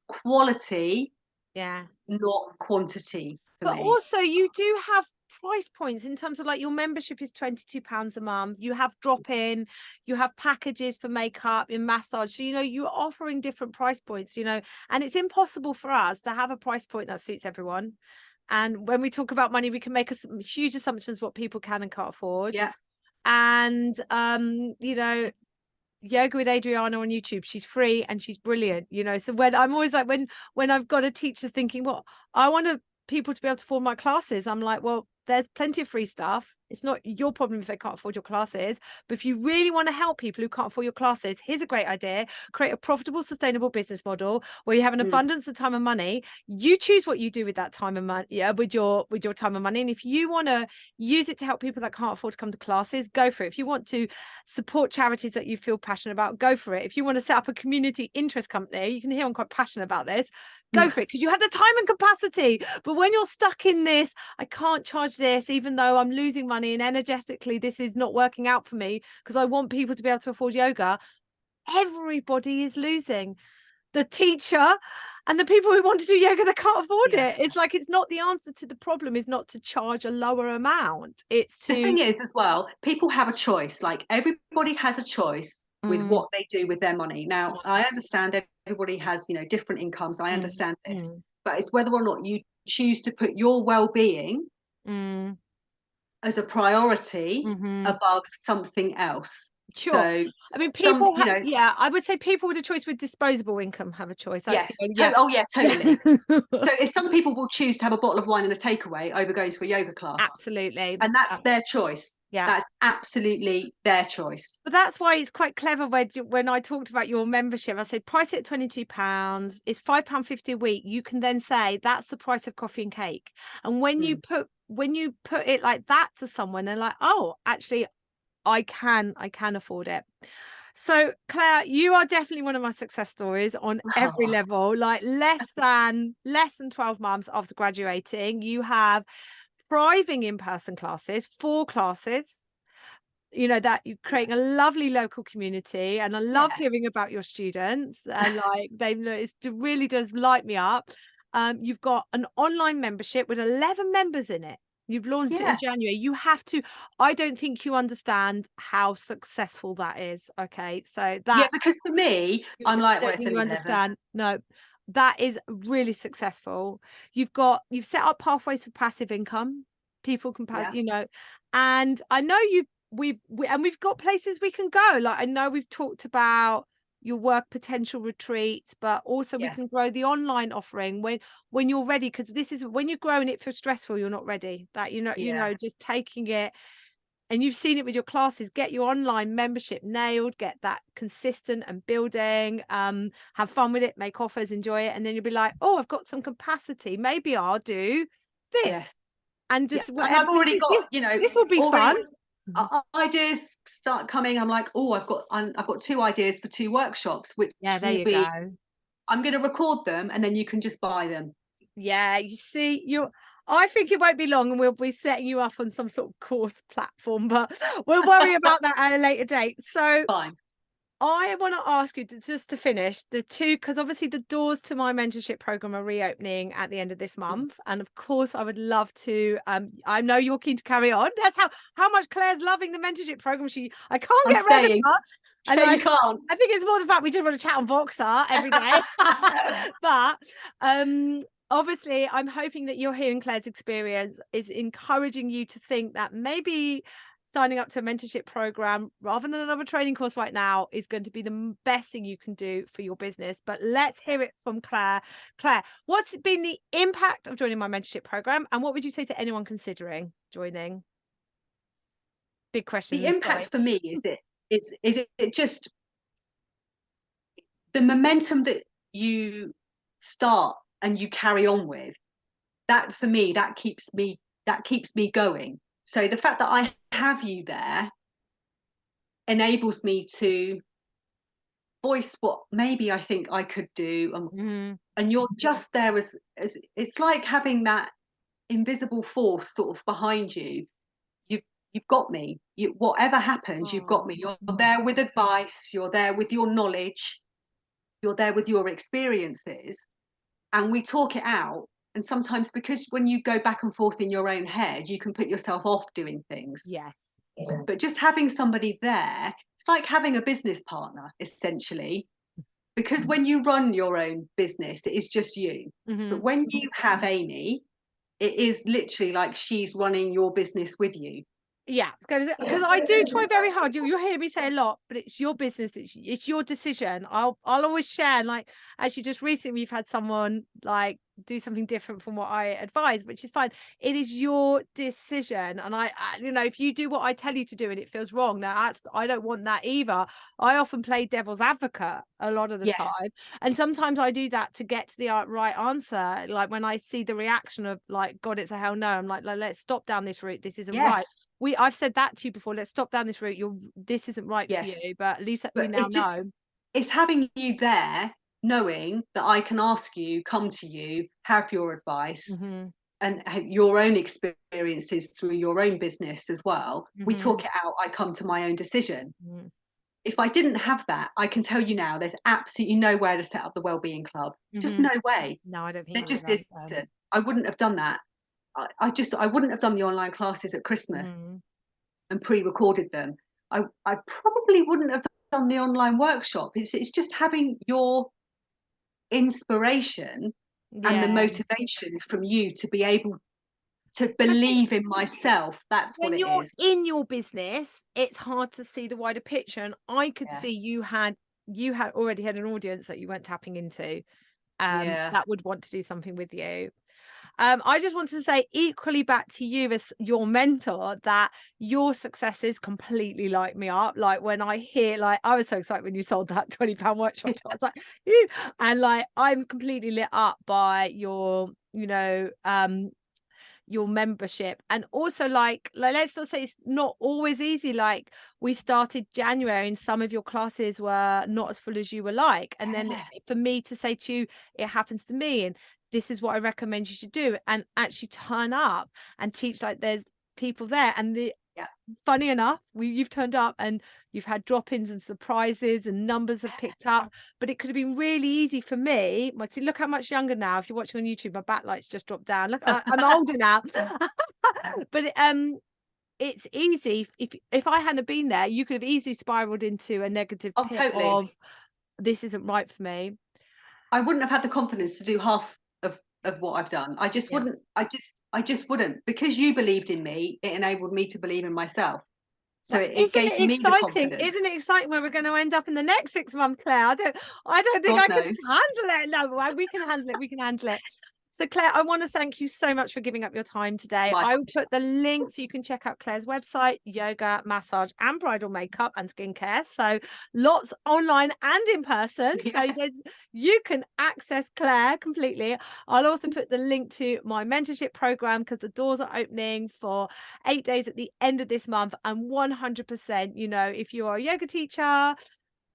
quality, not quantity for me. Also, you do have price points in terms of, like, your membership is £22 a month. You have drop-in, you have packages for makeup and massage. So, you're offering different price points, and it's impossible for us to have a price point that suits everyone. And when we talk about money, we can make huge assumptions what people can and can't afford. Yeah. And Yoga with Adriana on YouTube, she's free and she's brilliant. So when I'm always like, when I've got a teacher thinking, well, I want people to be able to afford my classes, I'm like, well, there's plenty of free stuff. It's not your problem if they can't afford your classes. But if you really want to help people who can't afford your classes, here's a great idea. Create a profitable, sustainable business model where you have an abundance of time and money. You choose what you do with that time and money, with your time and money. And if you want to use it to help people that can't afford to come to classes, go for it. If you want to support charities that you feel passionate about, go for it. If you want to set up a community interest company, you can hear I'm quite passionate about this. Go for it, because you have the time and capacity. But when you're stuck in this, I can't charge this, even though I'm losing money and energetically this is not working out for me because I want people to be able to afford yoga, everybody is losing. The teacher and the people who want to do yoga that can't afford it. It's like, it's not the answer to the problem is not to charge a lower amount. It's to... The thing is, as well, people have a choice. Like, everybody has a choice with what they do with their money. Now, I understand everybody has, different incomes. I understand this, but it's whether or not you choose to put your well-being as a priority above something else. Sure. So I mean, some, people, you know, yeah, I would say people with a choice with disposable income have a choice. That's yes, yeah. oh yeah, totally. So if some people will choose to have a bottle of wine and a takeaway over going to a yoga class, Absolutely. and that's their choice. Yeah. That's absolutely their choice. But that's why it's quite clever when I talked about your membership, I said price it at £22. It's £5.50 a week. You can then say that's the price of coffee and cake. And when you put it like that to someone, they're like, oh, actually, I can afford it. So Claire, you are definitely one of my success stories on every level. Like less than 12 months after graduating, you have thriving in-person classes, 4 classes, that you're creating a lovely local community, and I love hearing about your students. Like it really does light me up. You've got an online membership with 11 members in it. You've launched it in January. You have to, I don't think you understand how successful that is. Okay. So that, because for me, I I'm like, well, don't it's think you only 11. understand. No, that is really successful. You've set up pathways for passive income. People can and I know we've got places we can go. Like I know we've talked about your work potential retreats, but also we can grow the online offering when you're ready, because this is when you're growing it for stressful, you're not ready. That just taking it, and you've seen it with your classes, get your online membership nailed, get that consistent and building, have fun with it, make offers, enjoy it, and then you'll be like, oh, I've got some capacity, maybe I'll do this. And just and I've already got, this will be fun. Ideas start coming. I'm like, oh, I've got 2 ideas for 2 workshops, which there you go. go. I'm going to record them, and then you can just buy them. Yeah, you see, I think it won't be long, and we'll be setting you up on some sort of course platform, but we'll worry about that at a later date. So Fine. I want to ask you just to finish the 2, because obviously the doors to my mentorship program are reopening at the end of this month. And of course, I would love to, I know you're keen to carry on. That's how much Claire's loving the mentorship program. I can't I'm get staying. rid of her. And you can't. I think it's more the fact we just want to chat on Voxer every day. But obviously, I'm hoping that you're hearing Claire's experience is encouraging you to think that maybe signing up to a mentorship program rather than another training course right now is going to be the best thing you can do for your business. But let's hear it from Claire. Claire, what's been the impact of joining my mentorship program, and what would you say to anyone considering joining? Big question. The impact for me is it just the momentum that you start and you carry on with. That for me, that keeps me going. So the fact that I have you there enables me to voice what maybe I think I could do, and you're just there as it's like having that invisible force sort of behind you. You've got me. Whatever happens, you've got me. You're there with advice. You're there with your knowledge. You're there with your experiences, and we talk it out. And sometimes, because when you go back and forth in your own head, you can put yourself off doing things. Yes. But just having somebody there, it's like having a business partner, essentially. Because when you run your own business, it is just you. But when you have Amy, it is literally like she's running your business with you. Yeah, because I do try very hard. You'll hear me say a lot, but it's your business. It's your decision. I'll always share. And like, actually, just recently we've had someone like do something different from what I advise, which is fine. It is your decision, and I if you do what I tell you to do and it feels wrong, now I don't want that either. I often play devil's advocate a lot of the time, and sometimes I do that to get to the right answer. Like when I see the reaction of like, God, it's a hell no. I'm like let's stop down this route. This isn't right. I've said that to you before. Let's stop down this route. This isn't right for you, but at least we now know. It's having you there, knowing that I can ask you, come to you, have your advice, and your own experiences through your own business as well. We talk it out. I come to my own decision. If I didn't have that, I can tell you now, there's absolutely nowhere to set up the Wellbeing Club. Just no way. No, I don't think there just isn't. I wouldn't have done that. I wouldn't have done the online classes at Christmas and pre-recorded them. I probably wouldn't have done the online workshop. It's just having your inspiration and the motivation from you to be able to believe in myself. That's what it is. When you're in your business, it's hard to see the wider picture. And I could see you had already had an audience that you weren't tapping into that would want to do something with you. I just want to say equally back to you as your mentor that your successes completely light me up. Like when I hear, like, I was so excited when you sold that £20 workshop. I was like, ew. And like, I'm completely lit up by your, your membership. And also like let's not say it's not always easy. Like we started January and some of your classes were not as full as you were like, and then for me to say to you, it happens to me and this is what I recommend you should do, and actually turn up and teach like there's people there. And funny enough, you've turned up and you've had drop-ins and surprises and numbers have picked up, but it could have been really easy for me. See, look how much younger now. If you're watching on YouTube, my backlight's just dropped down. Look, I'm older now. But it's easy. If I hadn't been there, you could have easily spiraled into a negative pit of this isn't right for me. I wouldn't have had the confidence to do half of what I've done. I just wouldn't. I just wouldn't, because you believed in me. It enabled me to believe in myself. So it gave me the confidence. Isn't it exciting where we're going to end up in the next 6 months, Claire? I don't think I can handle it. No, we can handle it. We can handle it. So Claire, I want to thank you so much for giving up your time today. I will put the link so you can check out Claire's website, yoga, massage and bridal makeup and skincare. So lots online and in person. So you can access Claire completely. I'll also put the link to my mentorship program because the doors are opening for 8 days at the end of this month. And 100%, if you are a yoga teacher,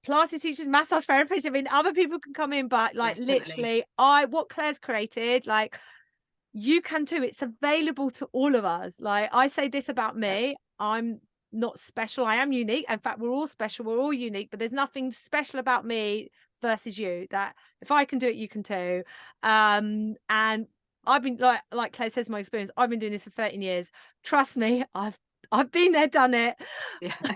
Pilates teachers, massage therapists, I mean, other people can come in, but like literally what Claire's created, like you can too. It's available to all of us. Like I say this about me, I'm not special. I am unique. In fact, we're all special. We're all unique, but there's nothing special about me versus you, that if I can do it, you can too. And I've been like Claire says, my experience, I've been doing this for 13 years. Trust me, I've been there, done it,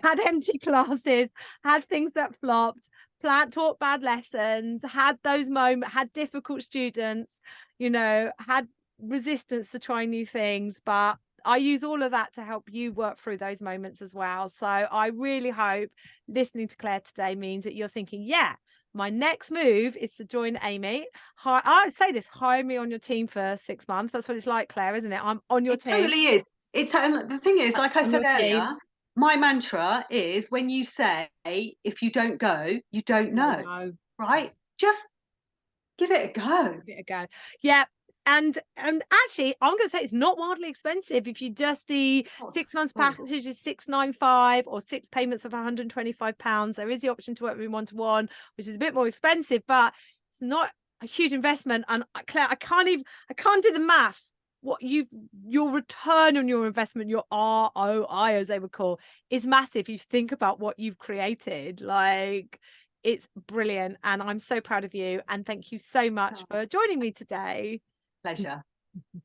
had empty classes, had things that flopped, taught bad lessons, had those moments, had difficult students, had resistance to trying new things. But I use all of that to help you work through those moments as well. So I really hope listening to Claire today means that you're thinking, my next move is to join Amy. I say this, hire me on your team for 6 months. That's what it's like, Claire, isn't it? I'm on your team. It totally is. The thing is, like I said earlier, my mantra is when you say, if you don't go, you don't know. Right? Just give it a go. Give it a go. Yeah. And actually, I'm going to say it's not wildly expensive. If you just the 6 months package is $695 or 6 payments of £125. There is the option to work with one-to-one, which is a bit more expensive, but it's not a huge investment. And Claire, I can't do the maths. What your return on your investment, your ROI, as they would call, is massive. You think about what you've created, like it's brilliant. And I'm so proud of you. And thank you so much for joining me today. Pleasure.